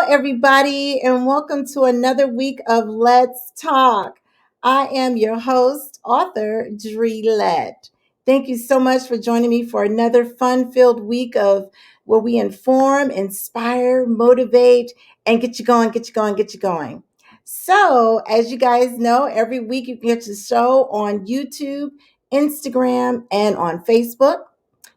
everybody, and welcome to another week of Let's Talk. I am your host, author Dre Lett. Thank you so much for joining me for another fun filled week of where we inform, inspire, motivate, and get you going, get you going, get you going. So, as you guys know, every week you can get the show on YouTube, Instagram, and on Facebook.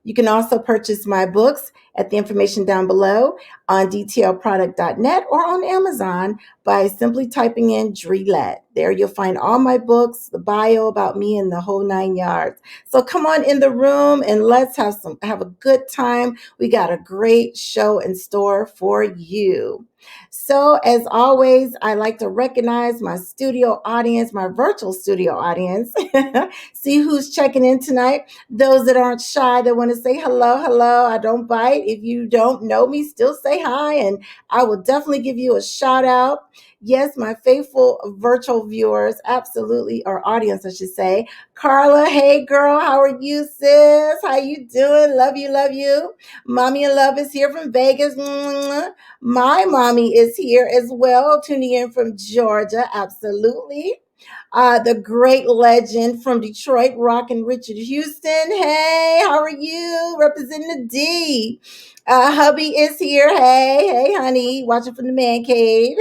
You can also purchase my books at the information down below on dtlproduct.net or on Amazon by simply typing in Drelette. There you'll find all my books, the bio about me, and the whole 9 yards. So come on in the room and let's have a good time. We got a great show in store for you. So as always, I like to recognize my studio audience, my virtual studio audience. See who's checking in tonight. Those that aren't shy, that want to say hello, hello. I don't bite. If you don't know me, still say hi, and I will definitely give you a shout out. Yes, my faithful virtual viewers, absolutely, or audience, I should say. Carla, hey girl, how are you, sis? How you doing? Love you, love you. Mommy in Love is here from Vegas. Mwah. My mommy is here as well, tuning in from Georgia, absolutely. The great legend from Detroit, Rockin' Richard Houston. Hey, how are you? Representing the D. Hubby is here. Hey, hey, honey, watching from the man cave.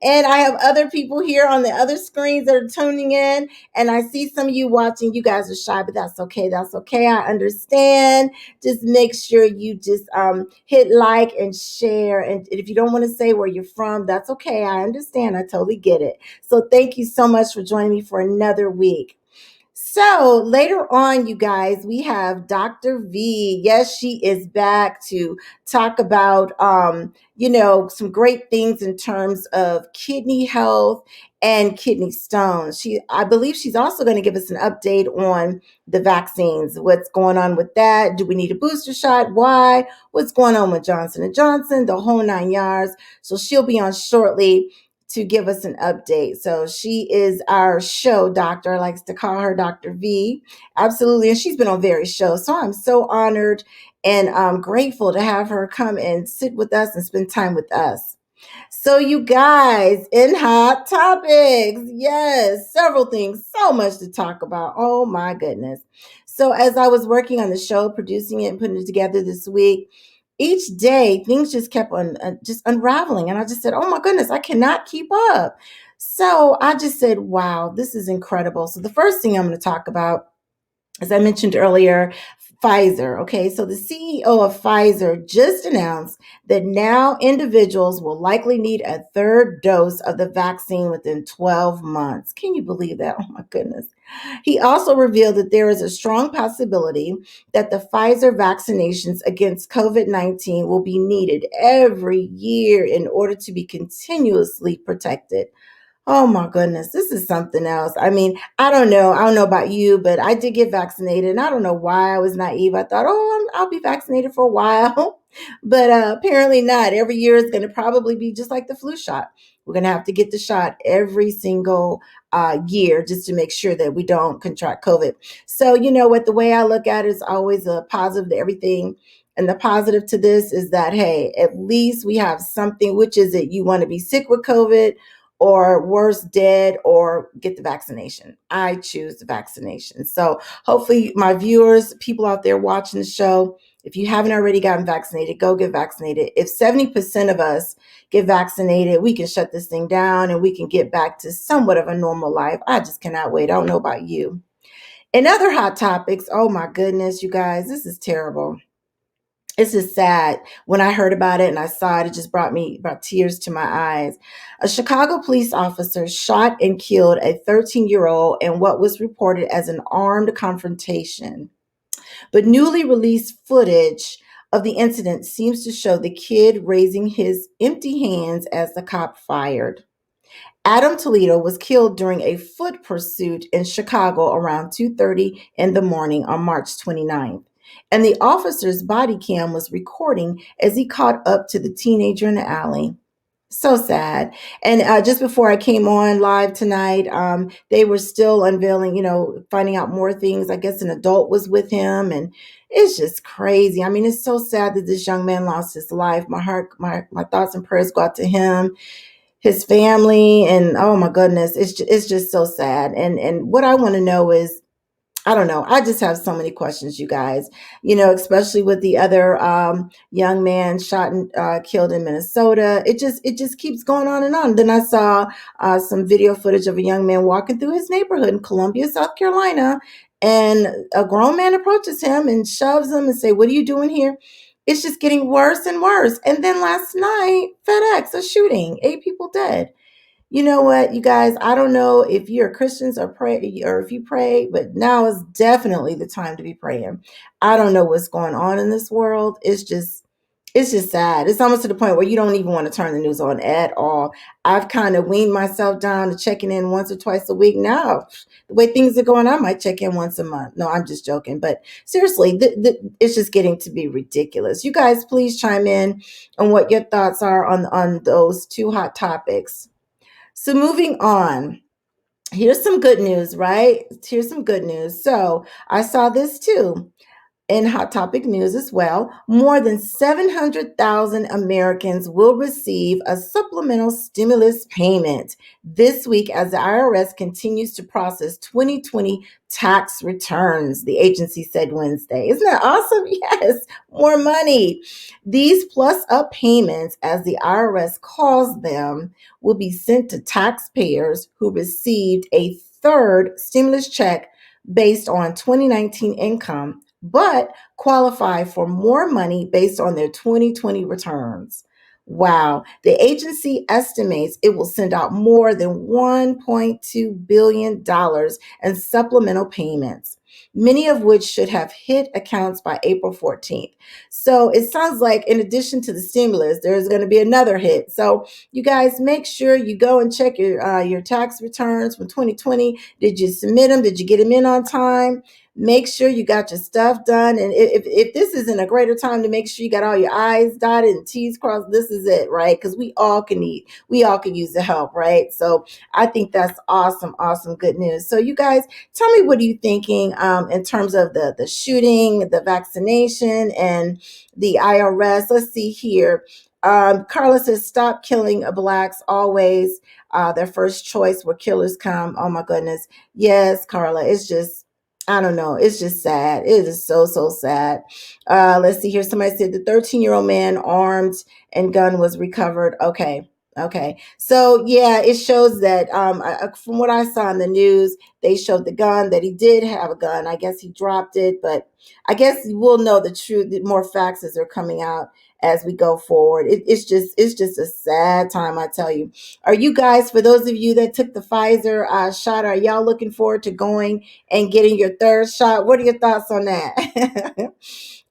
And I have other people here on the other screens that are tuning in. And I see some of you watching. You guys are shy, but that's okay. That's okay. I understand. Just make sure you just hit like and share. And if you don't want to say where you're from, that's okay. I understand. I totally get it. So thank you so much for joining me for another week. So later on, you guys, we have Dr. V. Yes, she is back to talk about, some great things in terms of kidney health and kidney stones. I believe she's also going to give us an update on the vaccines. What's going on with that? Do we need a booster shot? Why? What's going on with Johnson and Johnson? The whole 9 yards. So she'll be on shortly to give us an update. So she is our show doctor. I like to call her Dr. V. Absolutely. And she's been on various shows. So I'm so honored and I'm grateful to have her come and sit with us and spend time with us. So, you guys, in Hot Topics, yes, several things, so much to talk about. Oh my goodness. So, as I was working on the show, producing it and putting it together this week, each day things just kept on just unraveling. And I just said, oh my goodness, I cannot keep up. So, I just said, wow, this is incredible. So, the first thing I'm going to talk about, as I mentioned earlier, Pfizer. Okay, so the CEO of Pfizer just announced that now individuals will likely need a third dose of the vaccine within 12 months. Can you believe that? Oh my goodness. He also revealed that there is a strong possibility that the Pfizer vaccinations against COVID-19 will be needed every year in order to be continuously protected. Oh my goodness, this is something else. I mean, I don't know. I don't know about you, but I did get vaccinated, and I don't know why I was naive. I thought, oh, I'll be vaccinated for a while, but apparently not. Every year is going to probably be just like the flu shot. We're going to have to get the shot every single year just to make sure that we don't contract COVID. So, you know what? The way I look at it is always a positive to everything. And the positive to this is that, hey, at least we have something, which is it you want to be sick with COVID or worse, dead, or get the vaccination. I choose the vaccination. So hopefully my viewers, people out there watching the show, if you haven't already gotten vaccinated, go get vaccinated. If 70% of us get vaccinated, we can shut this thing down and we can get back to somewhat of a normal life. I just cannot wait. I don't know about you. In other hot topics, oh my goodness, you guys, this is terrible. This is sad. When I heard about it and I saw it, it just brought tears to my eyes. A Chicago police officer shot and killed a 13-year-old in what was reported as an armed confrontation. But newly released footage of the incident seems to show the kid raising his empty hands as the cop fired. Adam Toledo was killed during a foot pursuit in Chicago around 2:30 in the morning on March 29th. And the officer's body cam was recording as he caught up to the teenager in the alley. So sad. And just before I came on live tonight, they were still unveiling, finding out more things. I guess an adult was with him, and it's just crazy. I mean, it's so sad that this young man lost his life. My heart, my thoughts and prayers go out to him, his family, and oh my goodness, it's just so sad. And what I want to know is, I don't know. I just have so many questions, you guys. Especially with the other young man shot and killed in Minnesota. It just keeps going on and on. Then I saw some video footage of a young man walking through his neighborhood in Columbia, South Carolina, and a grown man approaches him and shoves him and say, "What are you doing here?" It's just getting worse and worse. And then last night, FedEx, a shooting, 8 people dead. You know what, you guys? I don't know if you're Christians or pray or if you pray, but now is definitely the time to be praying. I don't know what's going on in this world. It's just sad. It's almost to the point where you don't even want to turn the news on at all. I've kind of weaned myself down to checking in once or twice a week now. The way things are going, I might check in once a month. No, I'm just joking. But seriously, it's just getting to be ridiculous. You guys, please chime in on what your thoughts are on those two hot topics. So moving on, here's some good news, right? Here's some good news. So I saw this too in Hot Topic News as well. More than 700,000 Americans will receive a supplemental stimulus payment this week as the IRS continues to process 2020 tax returns, the agency said Wednesday. Isn't that awesome? Yes, more money. These plus up payments, as the IRS calls them, will be sent to taxpayers who received a third stimulus check based on 2019 income, but qualify for more money based on their 2020 returns. Wow. The agency estimates it will send out more than $1.2 billion in supplemental payments, many of which should have hit accounts by April 14th. So it sounds like, in addition to the stimulus, there's going to be another hit. So you guys, make sure you go and check your tax returns from 2020. Did you submit them? Did you get them in on time? Make sure you got your stuff done. And if this isn't a greater time to make sure you got all your I's dotted and T's crossed, this is it, right? Because we all can use the help, right? So I think that's awesome, awesome, good news. So you guys, tell me, what are you thinking in terms of the shooting, the vaccination, and the IRS? Let's see here. Carla says, "Stop killing blacks always. Their first choice where killers come." Oh my goodness. Yes, Carla. It's just, I don't know. It's just sad. It is so, so sad. Let's see here. Somebody said the 13-year-old man armed and gun was recovered. Okay. Okay. So, yeah, it shows that from what I saw in the news, they showed the gun, that he did have a gun. I guess he dropped it, but I guess we'll know the truth, more facts as they're coming out as we go forward. It's just a sad time, I tell you. Are you guys, for those of you that took the Pfizer shot, are y'all looking forward to going and getting your third shot? What are your thoughts on that?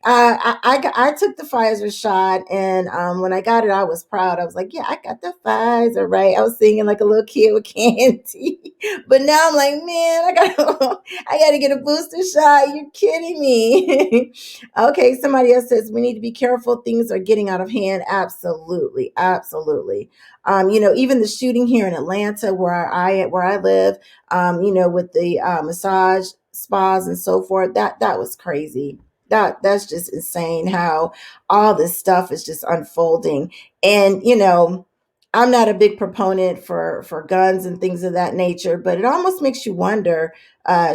I took the Pfizer shot, and when I got it, I was proud. I was like, "Yeah, I got the Pfizer, right?" I was singing like a little kid with candy. But now I'm like, "Man, I got to get a booster shot. You're kidding me." Okay, somebody else says we need to be careful. Things are getting out of hand. Absolutely, absolutely. Even the shooting here in Atlanta, where I live, with the massage spas and so forth, that was crazy. That's just insane how all this stuff is just unfolding. And I'm not a big proponent for guns and things of that nature, but it almost makes you wonder,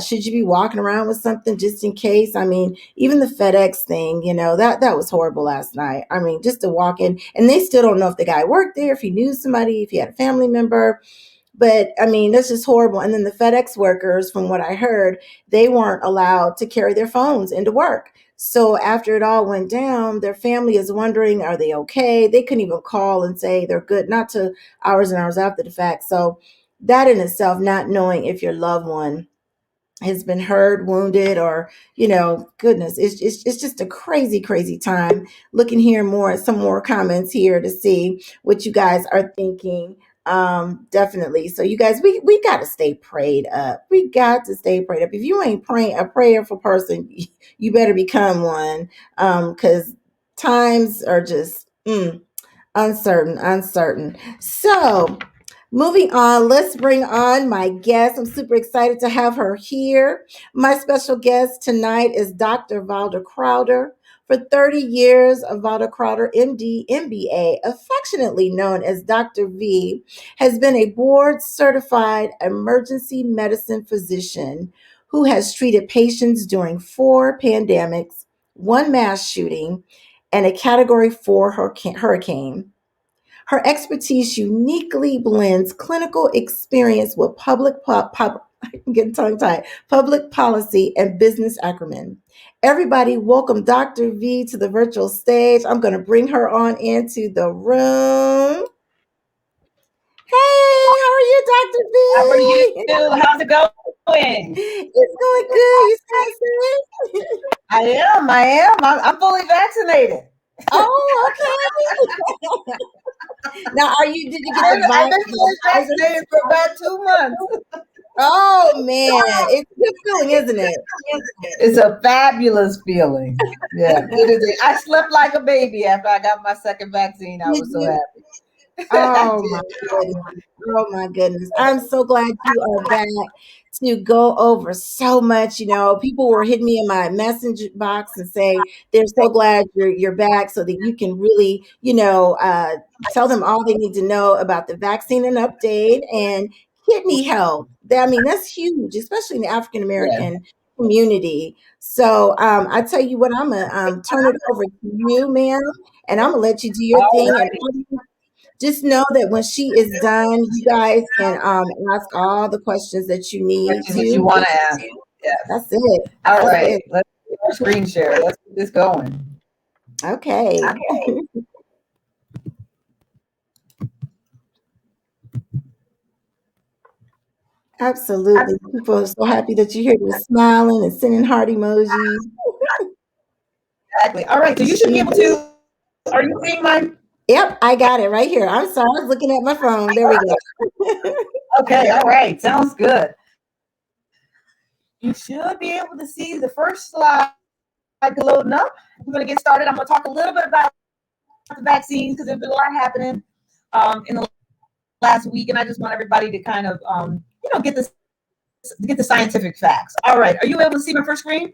should you be walking around with something just in case? I mean, even the FedEx thing, that was horrible last night. I mean, just to walk in, and they still don't know if the guy worked there, if he knew somebody, if he had a family member. But I mean, that's just horrible. And then the FedEx workers, from what I heard, they weren't allowed to carry their phones into work. So after it all went down, their family is wondering, are they okay? They couldn't even call and say they're good, not to hours and hours after the fact. So that in itself, not knowing if your loved one has been hurt, wounded, or goodness, it's just a crazy, crazy time. Looking here more at some more comments here to see what you guys are thinking. Definitely. So you guys, we got to stay prayed up. We got to stay prayed up. If you ain't praying a prayerful person, you better become one. Because times are just Uncertain. So, moving on, let's bring on my guest. I'm super excited to have her here. My special guest tonight is Dr. Valda Crowder. For 30 years, Valda Crowder, MD, MBA, affectionately known as Dr. V, has been a board certified emergency medicine physician who has treated patients during 4 pandemics, one mass shooting, and a Category 4 hurricane. Her expertise uniquely blends clinical experience with I'm getting tongue tied, public policy and business acumen. Everybody, welcome Dr. V to the virtual stage. I'm going to bring her on into the room. Hey, how are you, Dr. How are you? V? How's it going? It's going good. You stay safe? I am. I'm fully vaccinated. Oh, okay. Now, did you get I've been the fully Pfizer? vaccinated for about 2 months. Oh man, it's a good feeling, isn't it? It's a fabulous feeling. Yeah, it is. I slept like a baby after I got my second vaccine. I Did was so you? happy. I Oh my did. goodness. Oh my goodness. I'm so glad you are back to go over so much. People were hitting me in my message box and say they're so glad you're back so that you can really, tell them all they need to know about the vaccine and update and kidney health. I mean, that's huge, especially in the African Yeah. American community. So I tell you what, I'm gonna turn it over to you, ma'am, and I'm gonna let you do your All thing. And right. just know that when she is done, you guys can ask all the questions that you need Questions that you to. want to ask. Yes. That's it. All That's right. it. Let's get our screen share. Let's get this going. Okay. Absolutely. People are so happy that you're here. They're smiling and sending heart emojis. Exactly. All right. So you should be able to. Are you seeing mine? Yep, I got it right here. I'm sorry. I was looking at my phone. There we go. Okay. All right. Sounds good. You should be able to see the first slide loading up. We're going to get started. I'm going to talk a little bit about the vaccines because there's been a lot happening in the last week, and I just want everybody to kind of, get the scientific facts. All right. Are you able to see my first screen?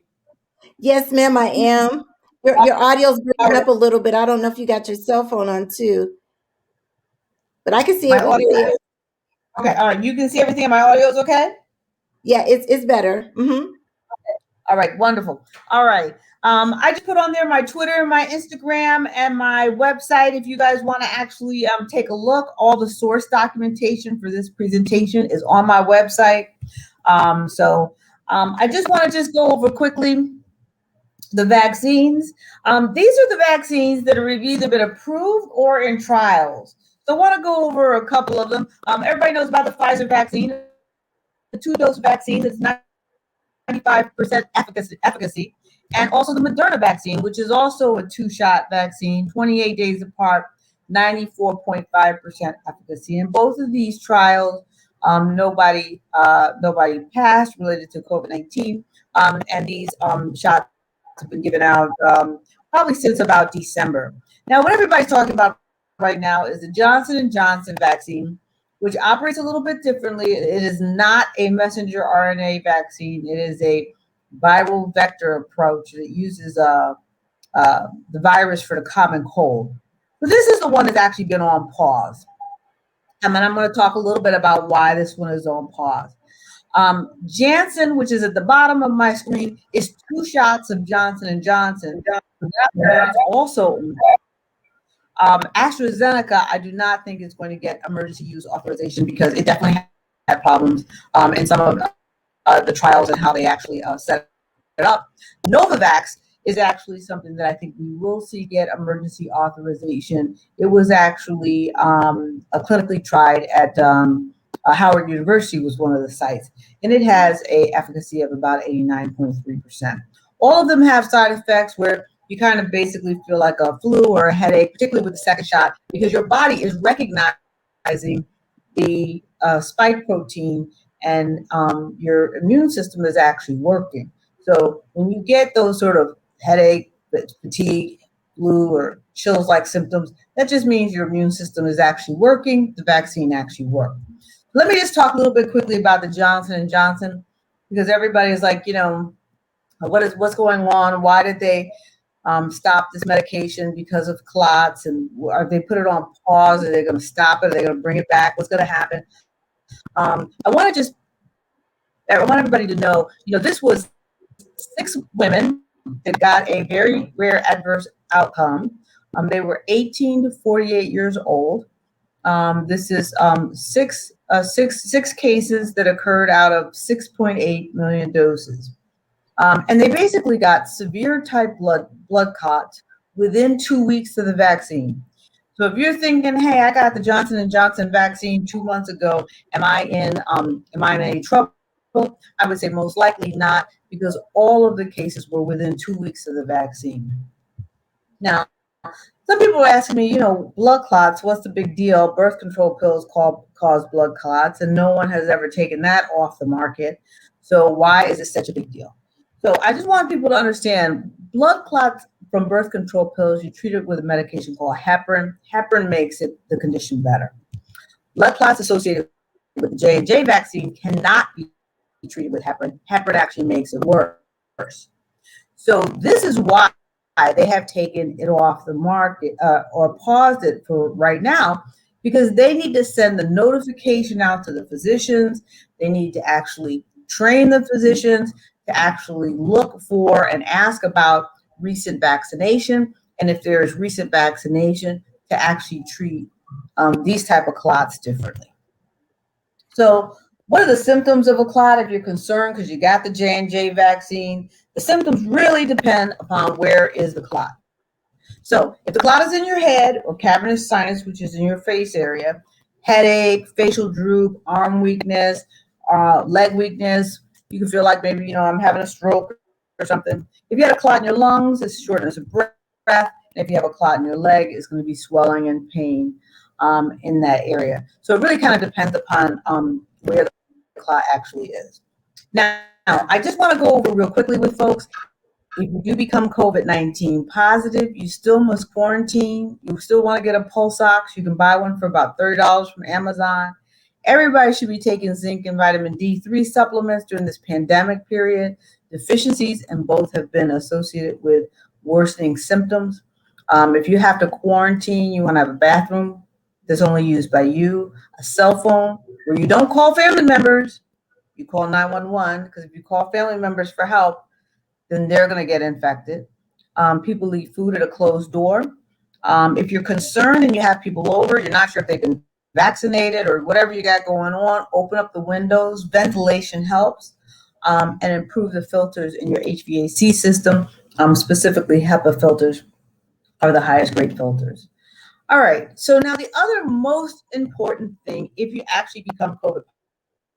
Yes, ma'am, I am. Your audio's All breaking right. up a little bit. I don't know if you got your cell phone on too, but I can see My it. We can audio. see it. Okay. All right. You can see everything. My audio is okay. Yeah, it's better. All right, wonderful. All right. I just put on there my Twitter, my Instagram, and my website. If you guys want to actually take a look, all the source documentation for this presentation is on my website. I just want to just go over quickly the vaccines. These are the vaccines that are either been approved or in trials. So I want to go over a couple of them. Everybody knows about the Pfizer vaccine, the two-dose vaccine. It's 95% efficacy, and also the Moderna vaccine, which is also a two-shot vaccine, 28 days apart, 94.5% efficacy. In both of these trials, nobody passed related to COVID-19, and these shots have been given out probably since about December. Now, what everybody's talking about right now is the Johnson & Johnson vaccine, which operates a little bit differently. It is not a messenger RNA vaccine. It is a viral vector approach that uses the virus for the common cold. So this is the one that's actually been on pause. And then I'm going to talk a little bit about why this one is on pause. Janssen, which is at the bottom of my screen, is 2 shots of Johnson & Johnson. That's also AstraZeneca, I do not think is going to get emergency use authorization because it definitely had problems in some of the trials and how they actually set it up. Novavax is actually something that I think we will see get emergency authorization. It was actually clinically tried at Howard University was one of the sites, and it has a efficacy of about 89.3%. All of them have side effects where you kind of basically feel like a flu or a headache, particularly with the second shot, because your body is recognizing the spike protein and your immune system is actually working. So when you get those sort of headache, fatigue, flu or chills-like symptoms, that just means your immune system is actually working. The vaccine actually worked. Let me just talk a little bit quickly about the Johnson and Johnson, because everybody is like, what's going on? Why did they stop this medication because of clots? And are they put it on pause? Are they going to stop it? Are they going to bring it back? What's going to happen? I want everybody to know, this was 6 women that got a very rare adverse outcome. They were 18 to 48 years old. This is six cases that occurred out of 6.8 million doses. And they basically got severe type blood clots within 2 weeks of the vaccine. So if you're thinking, hey, I got the Johnson and Johnson vaccine 2 months ago, am I in any trouble? I would say most likely not, because all of the cases were within 2 weeks of the vaccine. Now, some people are asking me, blood clots, what's the big deal? Birth control pills cause blood clots, and no one has ever taken that off the market. So why is it such a big deal? So I just want people to understand, blood clots from birth control pills, you treat it with a medication called heparin. Heparin makes the condition better. Blood clots associated with the J&J vaccine cannot be treated with heparin. Heparin actually makes it worse. So this is why they have taken it off the market or paused it for right now, because they need to send the notification out to the physicians. They need to actually train the physicians to actually look for and ask about recent vaccination, and if there is recent vaccination, to actually treat these type of clots differently. So what are the symptoms of a clot if you're concerned because you got the J&J vaccine? The symptoms really depend upon where is the clot. So if the clot is in your head or cavernous sinus, which is in your face area, headache, facial droop, arm weakness, leg weakness, you can feel like maybe, I'm having a stroke or something. If you had a clot in your lungs, it's shortness of breath. And if you have a clot in your leg, it's going to be swelling and pain in that area. So it really kind of depends upon where the clot actually is. Now, I just want to go over real quickly with folks. If you do become COVID-19 positive, you still must quarantine. You still want to get a pulse ox. You can buy one for about $30 from Amazon. Everybody should be taking zinc and vitamin D3 supplements during this pandemic period. Deficiencies in both have been associated with worsening symptoms. If you have to quarantine, you want to have a bathroom that's only used by you, a cell phone where you don't call family members, you call 911, because if you call family members for help, then they're going to get infected. People eat food at a closed door. If you're concerned and you have people over, you're not sure if they've been vaccinated or whatever you got going on, open up the windows. Ventilation helps, and improve the filters in your HVAC system. Specifically, HEPA filters are the highest grade filters. All right, so now the other most important thing, if you actually become COVID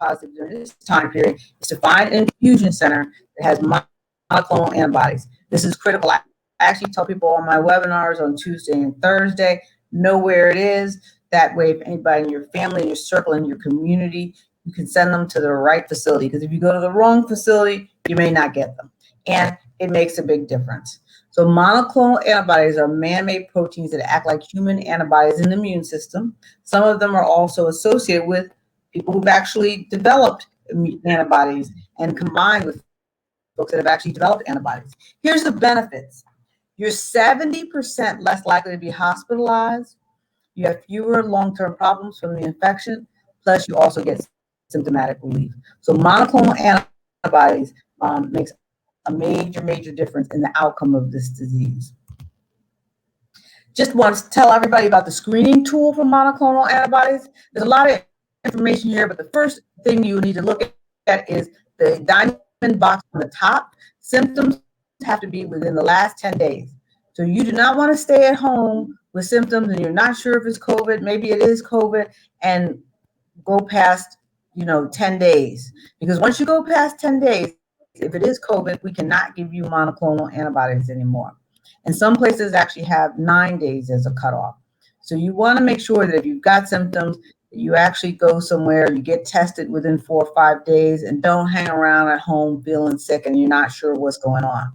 positive during this time period, is to find an infusion center that has monoclonal antibodies. This is critical. I actually tell people on my webinars on Tuesday and Thursday, know where it is. That way, if anybody in your family, in your circle, in your community, you can send them to the right facility. Because if you go to the wrong facility, you may not get them. And it makes a big difference. So monoclonal antibodies are man-made proteins that act like human antibodies in the immune system. Some of them are also associated with people who've actually developed antibodies and combined with folks that have actually developed antibodies. Here's the benefits. You're 70% less likely to be hospitalized. You have fewer long-term problems from the infection. Plus, you also get symptomatic relief. So monoclonal antibodies makes a major difference in the outcome of this disease. Just want to tell everybody about the screening tool for monoclonal antibodies. There's a lot of information here, but the first thing you need to look at is the diamond box on the top. Symptoms have to be within the last 10 days. So you do not want to stay at home with symptoms and you're not sure if it's COVID, maybe it is COVID, and go past 10 days. Because once you go past 10 days, if it is COVID, we cannot give you monoclonal antibodies anymore. And some places actually have 9 days as a cutoff. So you want to make sure that if you've got symptoms, you actually go somewhere, you get tested within 4 or 5 days, and don't hang around at home feeling sick and you're not sure what's going on.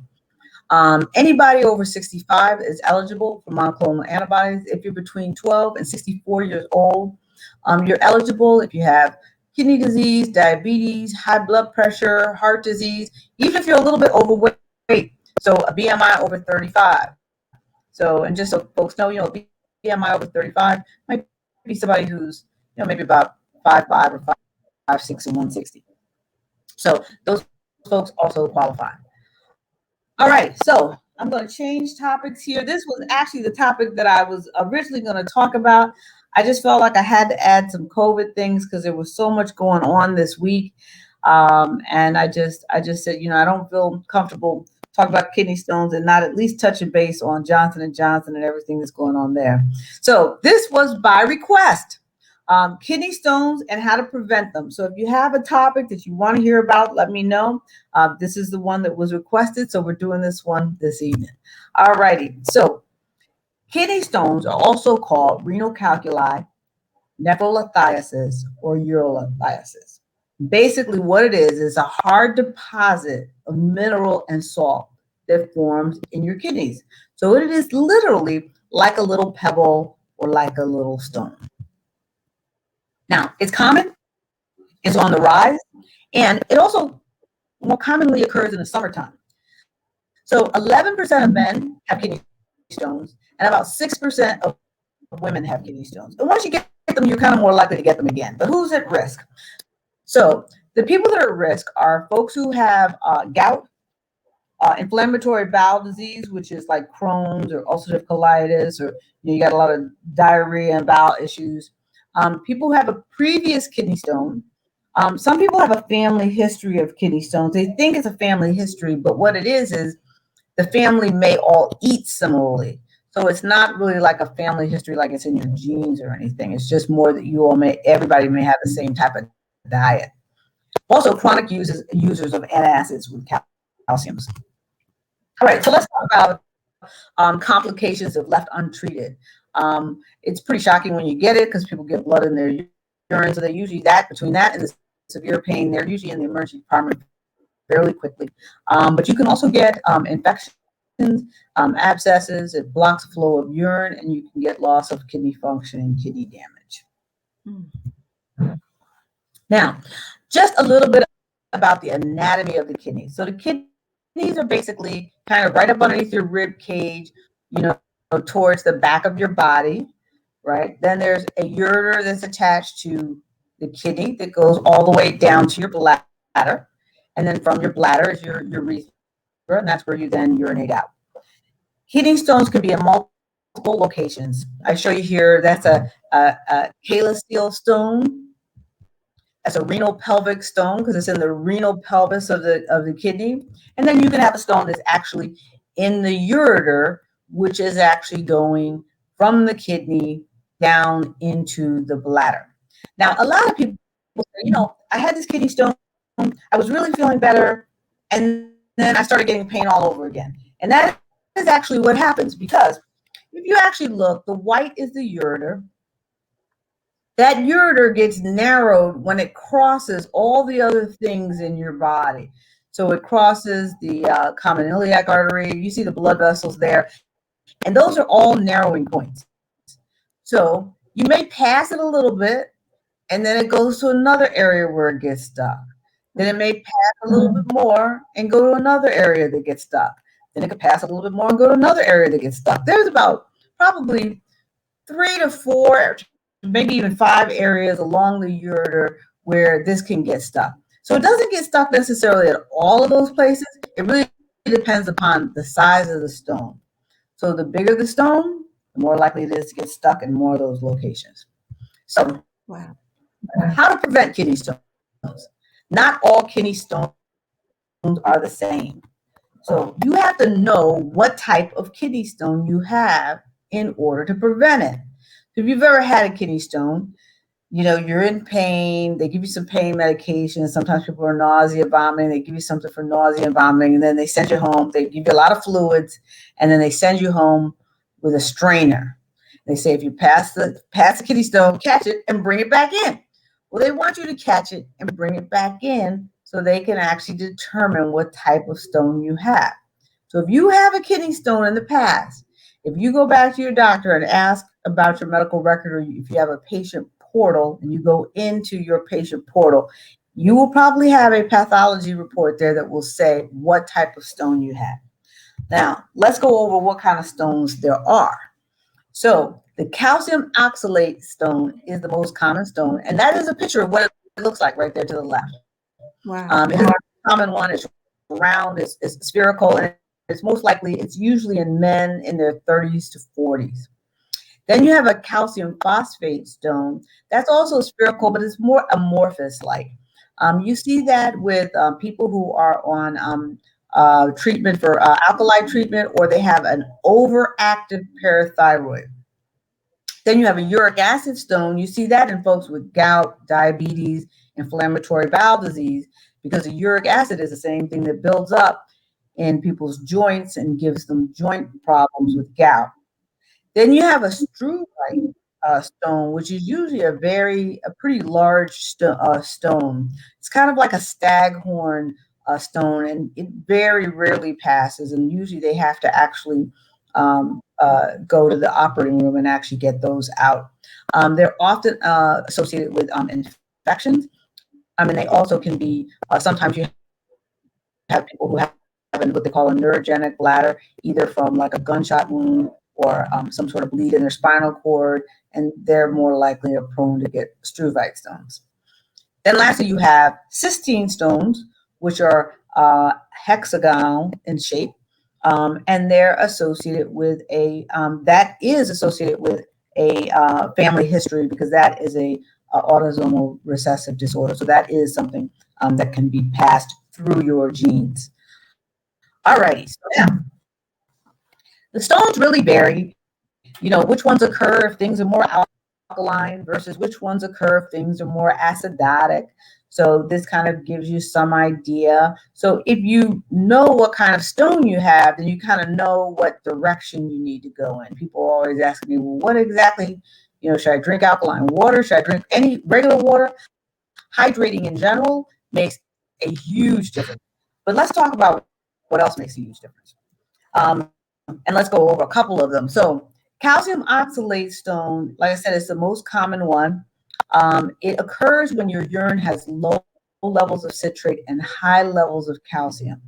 Anybody over 65 is eligible for monoclonal antibodies. If you're between 12 and 64 years old, you're eligible if you have kidney disease, diabetes, high blood pressure, heart disease, even if you're a little bit overweight. So a BMI over 35. So, and just so folks know, BMI over 35 might be somebody who's, maybe about 5'5" or 5'6" and 160. So those folks also qualify. All right, so I'm going to change topics here. This was actually the topic that I was originally going to talk about. I just felt like I had to add some COVID things because there was so much going on this week, and I just said, I don't feel comfortable talking about kidney stones and not at least touching base on Johnson and Johnson and everything that's going on there. So this was by request. Kidney stones and how to prevent them. So if you have a topic that you want to hear about, let me know. This is the one that was requested, so we're doing this one this evening. All righty. So kidney stones are also called renal calculi, nephrolithiasis, or urolithiasis. Basically, what it is a hard deposit of mineral and salt that forms in your kidneys. So it is literally like a little pebble or like a little stone. Now, it's common, it's on the rise, and it also more commonly occurs in the summertime. So 11% of men have kidney stones, and about 6% of women have kidney stones. And once you get them, you're kind of more likely to get them again. But who's at risk? So the people that are at risk are folks who have gout, inflammatory bowel disease, which is like Crohn's or ulcerative colitis, or you got a lot of diarrhea and bowel issues. People who have a previous kidney stone. Some people have a family history of kidney stones. They think it's a family history, but what it is the family may all eat similarly. So it's not really like a family history, like it's in your genes or anything. It's just more that everybody may have the same type of diet. Also, chronic users of antacids with calciums. All right, so let's talk about complications if left untreated. It's pretty shocking when you get it because people get blood in their urine. So they usually between that and the severe pain, they're usually in the emergency department fairly quickly. But you can also get infections, abscesses. It blocks the flow of urine, and you can get loss of kidney function and kidney damage. Now, just a little bit about the anatomy of the kidneys. So the kidneys are basically kind of right up underneath your rib cage, towards the back of your body, right? Then there's a ureter that's attached to the kidney that goes all the way down to your bladder. And then from your bladder is your urethra, and that's where you then urinate out. Kidney stones can be in multiple locations. I show you here, that's a calyceal stone. That's a renal pelvic stone because it's in the renal pelvis of the kidney. And then you can have a stone that's actually in the ureter, which is actually going from the kidney down into the bladder. Now, a lot of people say, I had this kidney stone, I was really feeling better, and then I started getting pain all over again. And that is actually what happens, because if you actually look, the white is the ureter. That ureter gets narrowed when it crosses all the other things in your body. So it crosses the common iliac artery. You see the blood vessels there. And those are all narrowing points. So you may pass it a little bit, and then it goes to another area where it gets stuck. Then it may pass a little bit more and go to another area that gets stuck. Then it could pass a little bit more and go to another area that gets stuck. There's about probably 3 to 4, maybe even 5 areas along the ureter where this can get stuck. So it doesn't get stuck necessarily at all of those places. It really depends upon the size of the stone. So the bigger the stone, the more likely it is to get stuck in more of those locations. So how to prevent kidney stones? Not all kidney stones are the same. So you have to know what type of kidney stone you have in order to prevent it. So if you've ever had a kidney stone, you're in pain, they give you some pain medication. Sometimes people are nausea, vomiting, they give you something for nausea and vomiting, and then they send you home. They give you a lot of fluids, and then they send you home with a strainer. They say, if you pass the kidney stone, catch it and bring it back in. Well, they want you to catch it and bring it back in so they can actually determine what type of stone you have. So if you have a kidney stone in the past, if you go back to your doctor and ask about your medical record, or if you have a patient portal and you go into your patient portal, you will probably have a pathology report there that will say what type of stone you have. Now, let's go over what kind of stones there are. So the calcium oxalate stone is the most common stone, and that is a picture of what it looks like right there to the left. Wow. It is a common one. It's round, it's spherical, and it's most likely, it's usually in men in their 30s to 40s. Then you have a calcium phosphate stone. That's also spherical, but it's more amorphous like. You see that with people who are on treatment for alkali treatment, or they have an overactive parathyroid. Then you have a uric acid stone. You see that in folks with gout, diabetes, inflammatory bowel disease, because the uric acid is the same thing that builds up in people's joints and gives them joint problems with gout. Then you have a struvite stone, which is usually a pretty large stone. It's kind of like a staghorn stone, and it very rarely passes. And usually they have to actually go to the operating room and actually get those out. They're often associated with infections. I mean, they also can be, sometimes you have people who have what they call a neurogenic bladder, either from like a gunshot wound or some sort of bleed in their spinal cord, and they're more likely or prone to get struvite stones. Then lastly, you have cystine stones, which are hexagonal in shape, and they're associated with that is associated with a family history, because that is a autosomal recessive disorder. So that is something that can be passed through your genes. Alrighty, so now the stones really vary. Which ones occur if things are more alkaline versus which ones occur if things are more acidic. So this kind of gives you some idea. So if you know what kind of stone you have, then you kind of know what direction you need to go in. People are always asking me, well, what exactly, should I drink alkaline water? Should I drink any regular water? Hydrating in general makes a huge difference. But let's talk about what else makes a huge difference. And let's go over a couple of them. So calcium oxalate stone, like I said, is the most common one. It occurs when your urine has low levels of citrate and high levels of calcium.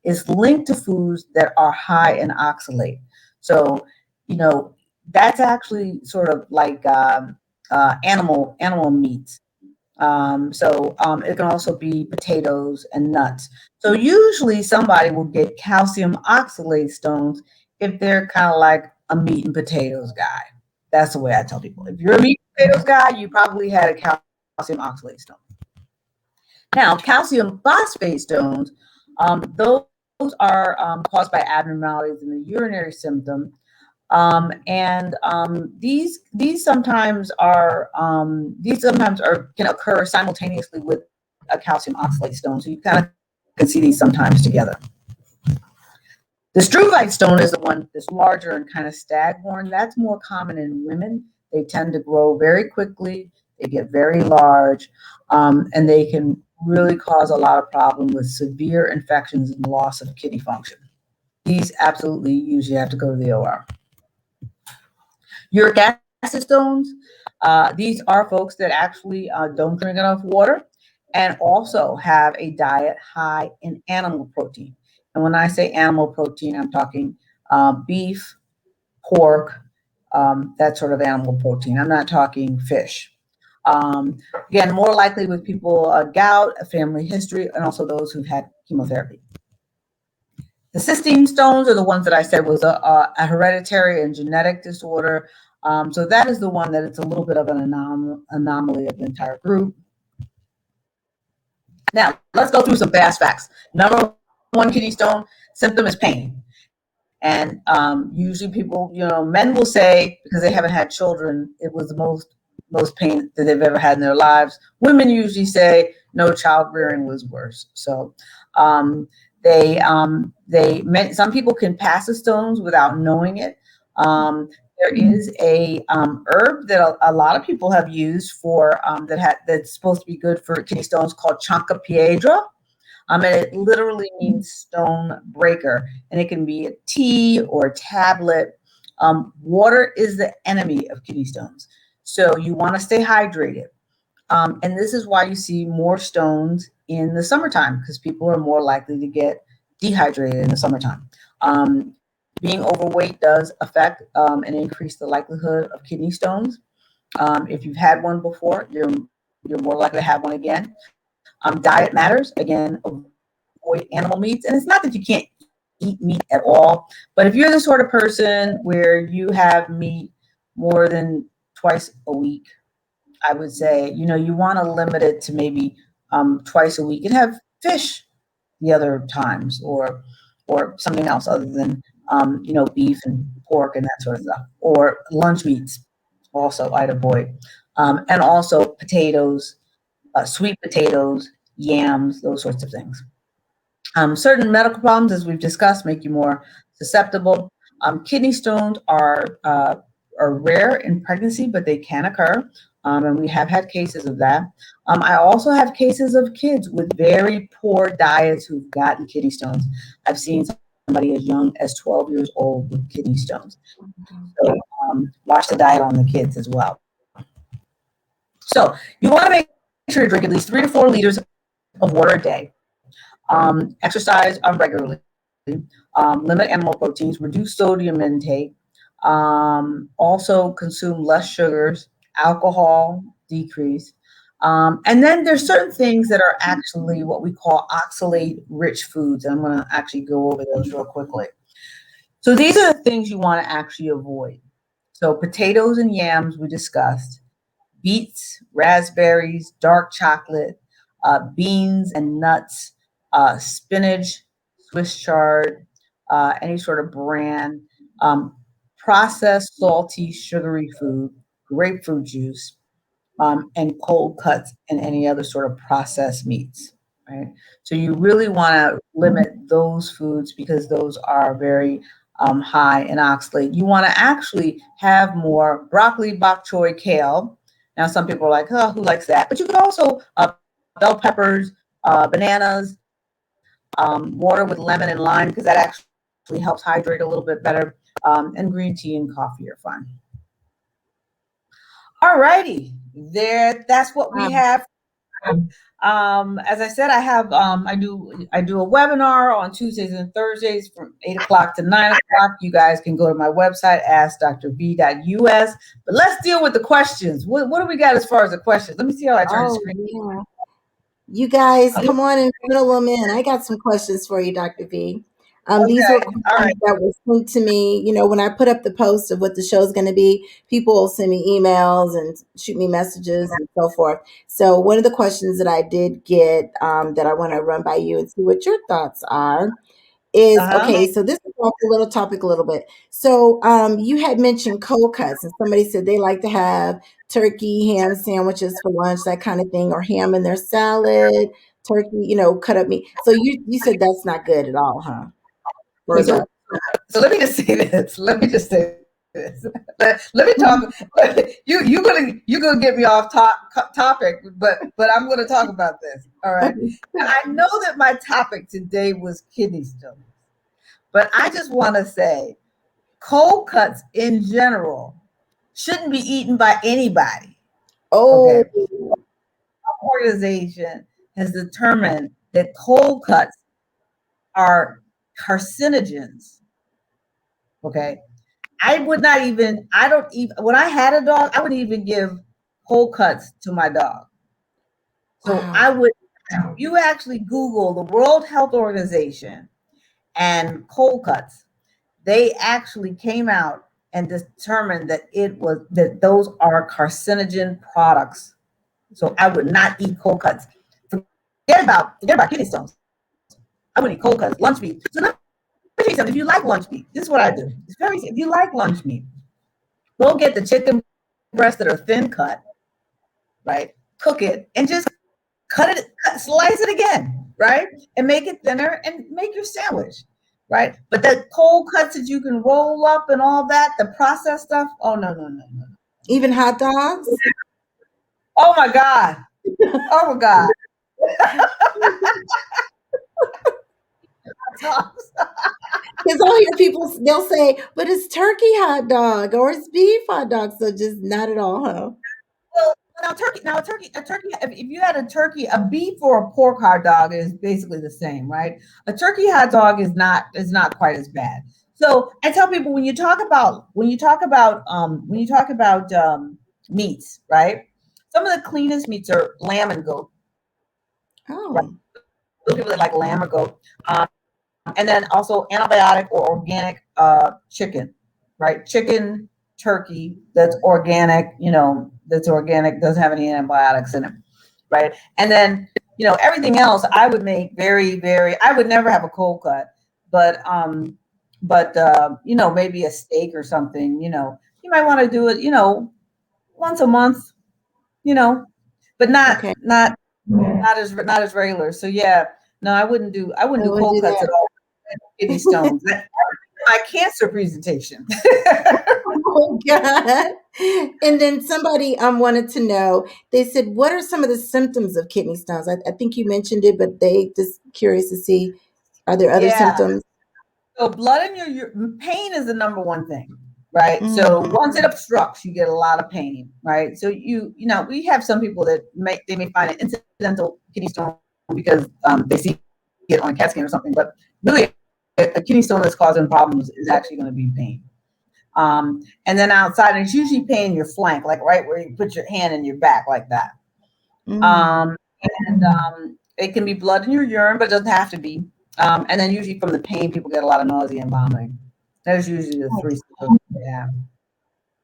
It's linked to foods that are high in oxalate. So, that's actually sort of like animal meats. It can also be potatoes and nuts. So usually somebody will get calcium oxalate stones if they're kind of like a meat and potatoes guy. That's the way I tell people. If you're a meat and potatoes guy, you probably had a calcium oxalate stone. Now, calcium phosphate stones, those are caused by abnormalities in the urinary symptom. These sometimes can occur simultaneously with a calcium oxalate stone. So you kind of can see these sometimes together. The struvite stone is the one that's larger and kind of staghorn. That's more common in women. They tend to grow very quickly. They get very large, and they can really cause a lot of problem with severe infections and loss of kidney function. These absolutely usually have to go to the OR. Uric acid stones, these are folks that actually don't drink enough water and also have a diet high in animal protein. And when I say animal protein, I'm talking beef, pork, that sort of animal protein. I'm not talking fish. Again, more likely with people, gout, a family history, and also those who've had chemotherapy. The cystine stones are the ones that I said was a hereditary and genetic disorder. So that is the one that it's a little bit of an anomaly of the entire group. Now, let's go through some fast facts. Number one kidney stone symptom is pain. And usually people, men will say, because they haven't had children, it was the most pain that they've ever had in their lives. Women usually say, no, childbearing was worse. So some people can pass the stones without knowing it. There is a herb that a lot of people have used for that's supposed to be good for kidney stones called Chanca Piedra. And it literally means stone breaker, and it can be a tea or a tablet. Water is the enemy of kidney stones, so you want to stay hydrated. And this is why you see more stones in the summertime, because people are more likely to get dehydrated in the summertime. Being overweight does affect and increase the likelihood of kidney stones. If you've had one before, you're more likely to have one again. Diet matters. Again, avoid animal meats. And it's not that you can't eat meat at all, but if you're the sort of person where you have meat more than twice a week, I would say, you want to limit it to maybe twice a week and have fish the other times, or something else other than beef and pork and that sort of stuff, or lunch meats. Also, I'd avoid, and also potatoes, sweet potatoes, yams, those sorts of things. Certain medical problems, as we've discussed, make you more susceptible. Kidney stones are rare in pregnancy, but they can occur, and we have had cases of that. I also have cases of kids with very poor diets who've gotten kidney stones. I've seen somebody as young as 12 years old with kidney stones. So watch the diet on the kids as well. So you want to make sure you drink at least 3 to 4 liters of water a day. Exercise regularly, limit animal proteins, reduce sodium intake, also consume less sugars, alcohol, decrease. And then there's certain things that are actually what we call oxalate rich foods. And I'm going to actually go over those real quickly. So these are the things you want to actually avoid. So potatoes and yams we discussed, beets, raspberries, dark chocolate, beans and nuts, spinach, Swiss chard, any sort of bran, processed, salty, sugary food, grapefruit juice, and cold cuts and any other sort of processed meats. Right. So you really want to limit those foods because those are very high in oxalate. You want to actually have more broccoli, bok choy, kale. Now, some people are like, oh, who likes that? But you could also bell peppers, bananas, water with lemon and lime, because that actually helps hydrate a little bit better. And green tea and coffee are fine. All righty, that's what we have. As I said, I have I do a webinar on Tuesdays and Thursdays from 8 o'clock to 9 o'clock. You guys can go to my website, askdrv.us. But let's deal with the questions. What do we got as far as the questions? Let me see how I turn the screen. Yeah. You guys, come on and fill them in. I got some questions for you, Dr. V. These were questions that were sent to me. When I put up the post of what the show is going to be, people will send me emails and shoot me messages and so forth. So one of the questions that I did get that I want to run by you and see what your thoughts are is, okay, so this is off the little topic a little bit. So you had mentioned cold cuts, and somebody said they like to have turkey, ham sandwiches for lunch, that kind of thing, or ham in their salad, turkey, cut up meat. So you said that's not good at all, huh? So let me just say this. Let me talk. You're gonna get me off topic, but I'm going to talk about this. All right. I know that my topic today was kidney stones, but I just want to say, cold cuts in general shouldn't be eaten by anybody. Oh. Okay. Our organization has determined that cold cuts are carcinogens. Okay. I don't even, when I had a dog, I wouldn't even give cold cuts to my dog. So you actually Google the World Health Organization and cold cuts. They actually came out and determined that those are carcinogen products. So I would not eat cold cuts. Forget about kidney stones. I wouldn't eat cold cuts, lunch meat. So let me tell you something. If you like lunch meat, this is what I do. It's very easy. If you like lunch meat, go get the chicken breasts that are thin cut, right? Cook it and just slice it again, right? And make it thinner and make your sandwich, right? But the cold cuts that you can roll up and all that, the processed stuff, oh, no. Even hot dogs? Oh, my God. Oh, my God. dogs. Because I'll hear people, they'll say, but it's turkey hot dog or it's beef hot dog. So just not at all, huh? Well, a turkey. If you had a turkey, a beef or a pork hot dog is basically the same, right? A turkey hot dog is not quite as bad. So I tell people when you talk about meats, right? Some of the cleanest meats are lamb and goat. Right? Oh, Those people that like lamb or goat, and then also antibiotic or organic chicken, right? Chicken, turkey that's organic, doesn't have any antibiotics in it, right? And then everything else I would make very, very. I would never have a cold cut, but maybe a steak or something. You might want to do it, once a month, you know, but not okay. not not as regular. So yeah, no, I wouldn't I do would cold do cuts that. at all. Kidney stones. My cancer presentation. Oh God. And then somebody wanted to know, they said, what are some of the symptoms of kidney stones? I think you mentioned it, but they just curious to see, are there other Yeah. symptoms? So blood in your pain is the number one thing, right? So Mm, once it obstructs, you get a lot of pain, right? So we have some people that may find an incidental kidney stone because they see it on a CAT scan or something, but really a kidney stone that's causing problems is actually going to be pain. And then outside, it's usually pain in your flank, like right where you put your hand in your back, like that. mm. Um, and it can be blood in your urine, but it doesn't have to be. And then usually from the pain, people get a lot of nausea and vomiting. Those usually the three symptoms. Yeah.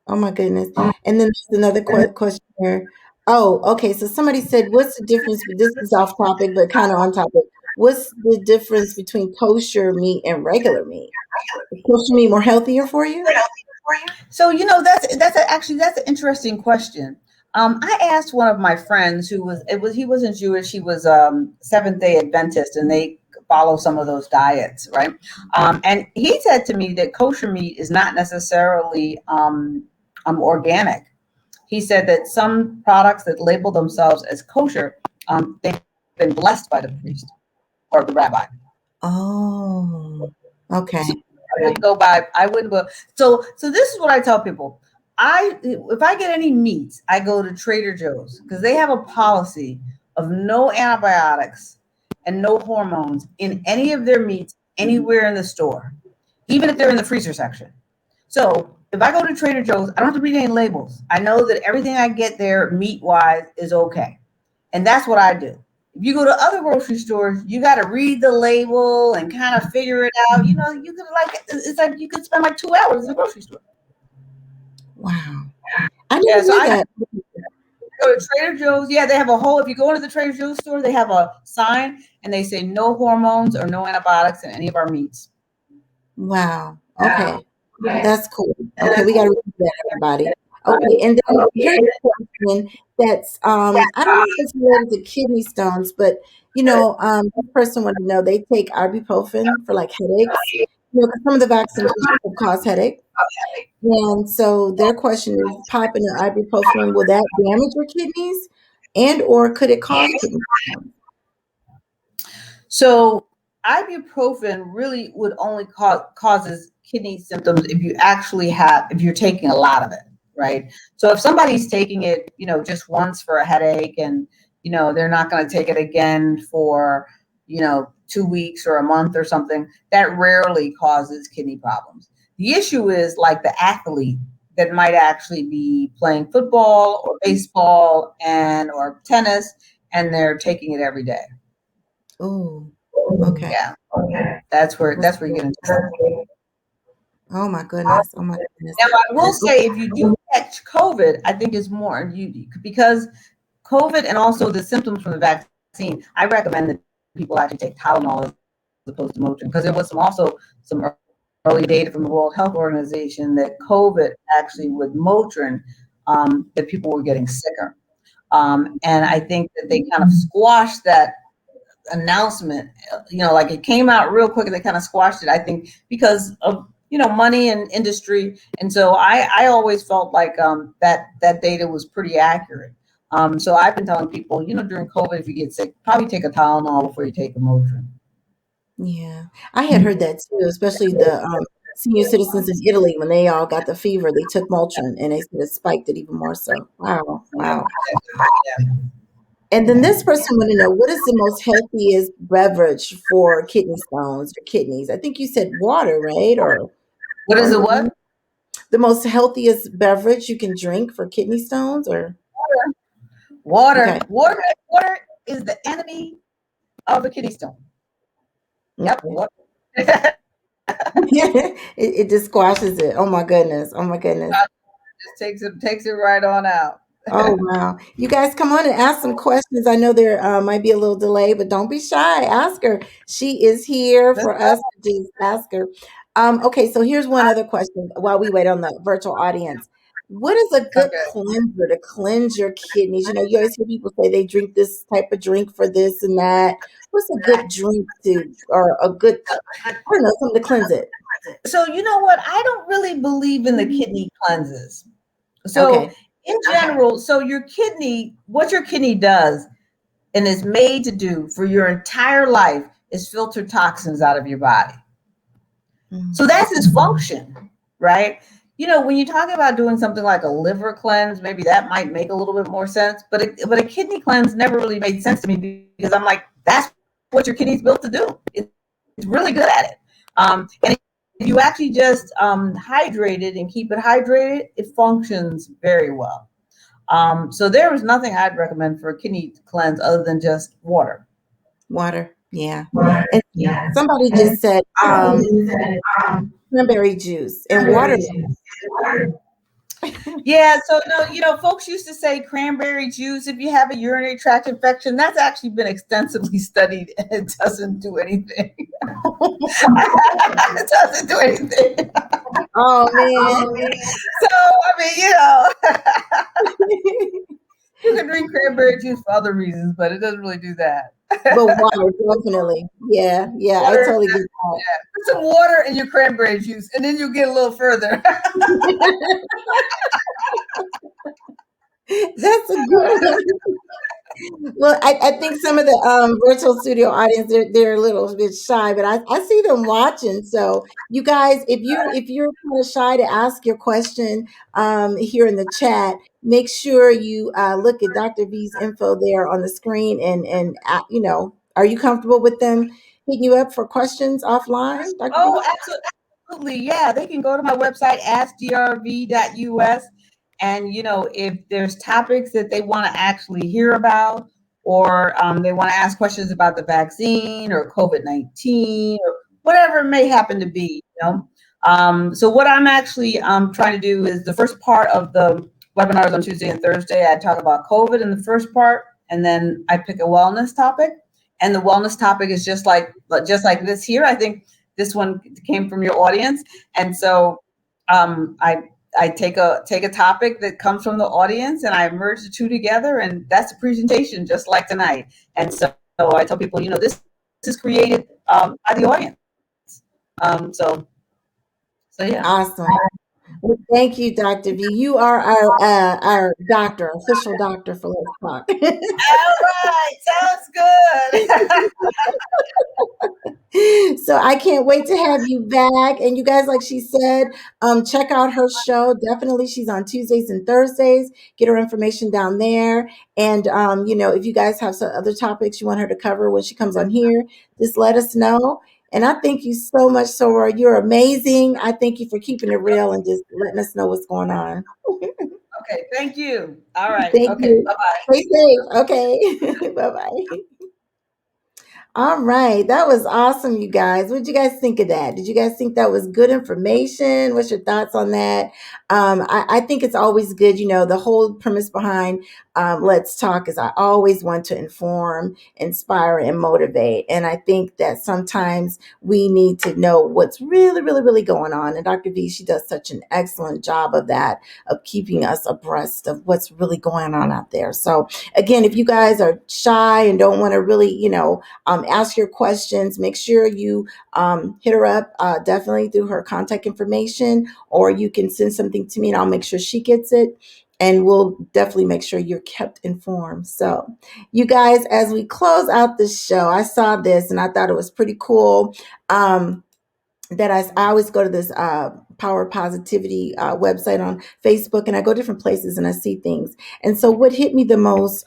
Oh my goodness. And then there's another question here. Oh, okay. So somebody said, what's the difference? This is off topic, but kind of on topic. What's the difference between kosher meat and regular meat? Is kosher meat more healthier for you? So that's an interesting question. I asked one of my friends he wasn't Jewish, he was Seventh Day Adventist, and they follow some of those diets, right? And he said to me that kosher meat is not necessarily organic. He said that some products that label themselves as kosher, they've been blessed by the priest or the rabbi. Oh, So okay. I wouldn't go. So this is what I tell people. If I get any meats, I go to Trader Joe's because they have a policy of no antibiotics and no hormones in any of their meats anywhere in the store, even if they're in the freezer section. So if I go to Trader Joe's, I don't have to read any labels. I know that everything I get there meat wise is okay. And that's what I do. If you go to other grocery stores, you got to read the label and kind of figure it out. You could it's like you could spend like 2 hours in the grocery store. Wow. I Yeah, never so knew I that. go to Trader Joe's. Yeah, they have a whole. If you go into the Trader Joe's store, they have a sign and they say no hormones or no antibiotics in any of our meats. Wow. Okay. That's cool. Okay, we got to read that, everybody. Okay, and then here's a question that's I don't know if it's related to kidney stones, but this person wanted to know, they take ibuprofen for like headaches. 'Cause some of the vaccinations have caused headache. And so their question is, popping the ibuprofen, will that damage your kidneys and or could it cause kidney stones? So ibuprofen really would only causes kidney symptoms if you're taking a lot of it, right? So if somebody's taking it, just once for a headache and they're not going to take it again for 2 weeks or a month or something, that rarely causes kidney problems. The issue is like the athlete that might actually be playing football or baseball or tennis and they're taking it every day. Oh, okay. Yeah. That's where you get into trouble. Oh my goodness. Oh my goodness. Now, I will say, if you do catch COVID, I think it's more because COVID and also the symptoms from the vaccine. I recommend that people actually take Tylenol as opposed to Motrin because there was some early data from the World Health Organization that COVID actually with Motrin that people were getting sicker. And I think that they kind of squashed that announcement, like it came out real quick and they kind of squashed it, I think, because of money and industry. And so I always felt like that data was pretty accurate. So I've been telling people, during COVID, if you get sick, probably take a Tylenol before you take a Motrin. Yeah, I had heard that too, especially the senior citizens in Italy when they all got the fever, they took Motrin and they said it spiked it even more so. Wow, Yeah, wow. yeah. And then this person want to know what is the most healthiest beverage for kidney stones or kidneys? I think you said water, right? What is Or it? what? What? The most healthiest beverage you can drink for kidney stones or Water. okay. Water. Water is the enemy of a kidney stone. Yep. Okay. Water. It just squashes it. Oh my goodness. Oh my goodness. Just takes it right on out. Oh, wow. You guys come on and ask some questions. I know there might be a little delay, but don't be shy. Ask her. She is here Let's for go. us to just ask her. Okay, so here's one other question while we wait on the virtual audience. What is a good Okay. cleanser to cleanse your kidneys? You know, you always hear people say they drink this type of drink for this and that. What's a good drink to, or a good, I don't know, something to cleanse it? So you know what? I don't really believe in the kidney cleanses. So Okay. in general, so your kidney, what your kidney does and is made to do for your entire life is filter toxins out of your body. So Mhm. that's its function, right? You know, when you talk about doing something like a liver cleanse, maybe that might make a little bit more sense. But a kidney cleanse never really made sense to me because I'm like, that's what your kidney's built to do. It's really good at it. And if you actually just hydrate it and keep it hydrated, it functions very well. So there is nothing I'd recommend for a kidney cleanse other than just water. Water. Yeah. Water. And Yeah. somebody And just said, somebody just said, cranberry juice and water. cranberry juice. Yeah, so no, folks used to say cranberry juice if you have a urinary tract infection. That's actually been extensively studied and it doesn't do anything. It doesn't do anything. Oh man. So, I mean, you can drink cranberry juice for other reasons, but it doesn't really do that. But water, definitely. Yeah, yeah, I Water, totally get that. yeah. Put some water in your cranberry juice, and then you'll get a little further. That's a good one. Well, I think some of the virtual studio audience they're a little bit shy, but I see them watching. So you guys, if you're kind of shy to ask your question here in the chat, make sure you look at Dr. V's info there on the screen are you comfortable with them hitting you up for questions offline, Dr. V? Oh, absolutely. Yeah, they can go to my website, askdrv.us. And, if there's topics that they want to actually hear about, or they want to ask questions about the vaccine or COVID-19 or whatever it may happen to be. So, what I'm actually trying to do is the first part of the webinars on Tuesday and Thursday, I talk about COVID in the first part, and then I pick a wellness topic. And the wellness topic is just like this here. I think this one came from your audience, and so I take a topic that comes from the audience and I merge the two together, and that's a presentation just like tonight. And so I tell people, this is created by the audience. So yeah. Awesome. Well, thank you, Dr. V. You are our doctor, official doctor for Let's Talk. All right, sounds good. So I can't wait to have you back. And you guys, like she said, check out her show. Definitely, she's on Tuesdays and Thursdays. Get her information down there. And if you guys have some other topics you want her to cover when she comes on here, just let us know. And I thank you so much, Sora. You're amazing. I thank you for keeping it real and just letting us know what's going on. Okay, thank you. All right. Thank Okay, you. bye bye. Stay safe. Okay. Bye bye. All right. That was awesome, you guys. What did you guys think of that? Did you guys think that was good information? What's your thoughts on that? I think it's always good. The whole premise behind Let's Talk is I always want to inform, inspire, and motivate. And I think that sometimes we need to know what's really, really, really going on. And Dr. V, she does such an excellent job of that, of keeping us abreast of what's really going on out there. So, again, if you guys are shy and don't want to really, ask your questions. Make sure you hit her up definitely through her contact information, or you can send something to me and I'll make sure she gets it. and we'll definitely make sure you're kept informed. So, you guys, as we close out this show, I saw this and I thought it was pretty cool. That I always go to this power positivity website on Facebook, and I go different places and I see things. And so what hit me the most,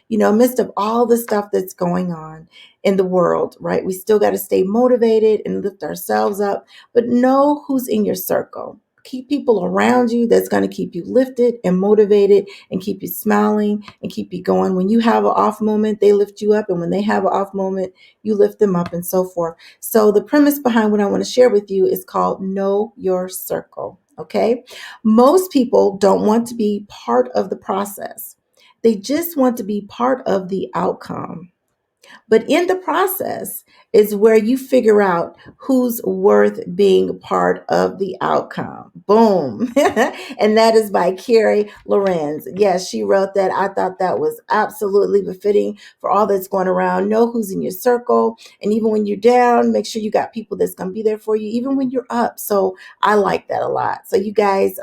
midst of all the stuff that's going on in the world, right? We still got to stay motivated and lift ourselves up, but know who's in your circle. Keep people around you that's going to keep you lifted and motivated and keep you smiling and keep you going. When you have an off moment, they lift you up. And when they have an off moment, you lift them up, and so forth. So the premise behind what I want to share with you is called Know Your Circle. Okay. Most people don't want to be part of the process. They just want to be part of the outcome. But in the process is where you figure out who's worth being part of the outcome. Boom. And that is by Carrie Lorenz. Yes, she wrote that. I thought that was absolutely befitting for all that's going around. Know who's in your circle. And even when you're down, make sure you got people that's going to be there for you, even when you're up. So I like that a lot. So you guys,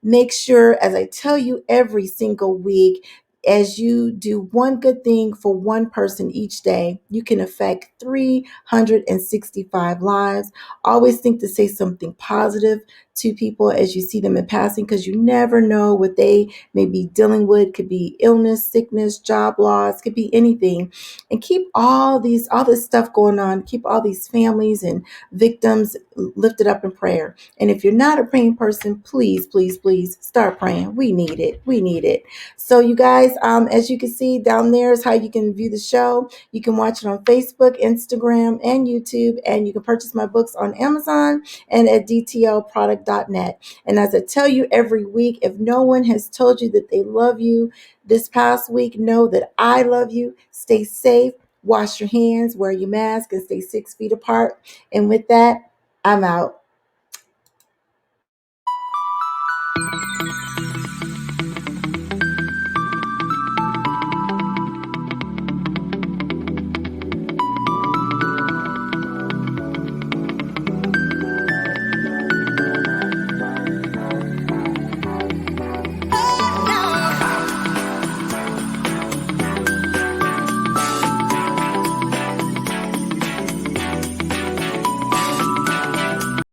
make sure, as I tell you every single week, as you do one good thing for one person each day, you can affect 365 lives. Always think to say something positive to people as you see them in passing, because you never know what they may be dealing with. Could be illness, sickness, job loss, could be anything. And keep all this stuff going on. Keep all these families and victims lifted up in prayer. And if you're not a praying person, please, please, please start praying. We need it. We need it. So you guys, as you can see down there is how you can view the show. You can watch it on Facebook, Instagram, and YouTube, and you can purchase my books on Amazon and at dtlproduct.net. And as I tell you every week, if no one has told you that they love you this past week, know that I love you. Stay safe, wash your hands, wear your mask, and stay 6 feet apart. And with that, I'm out.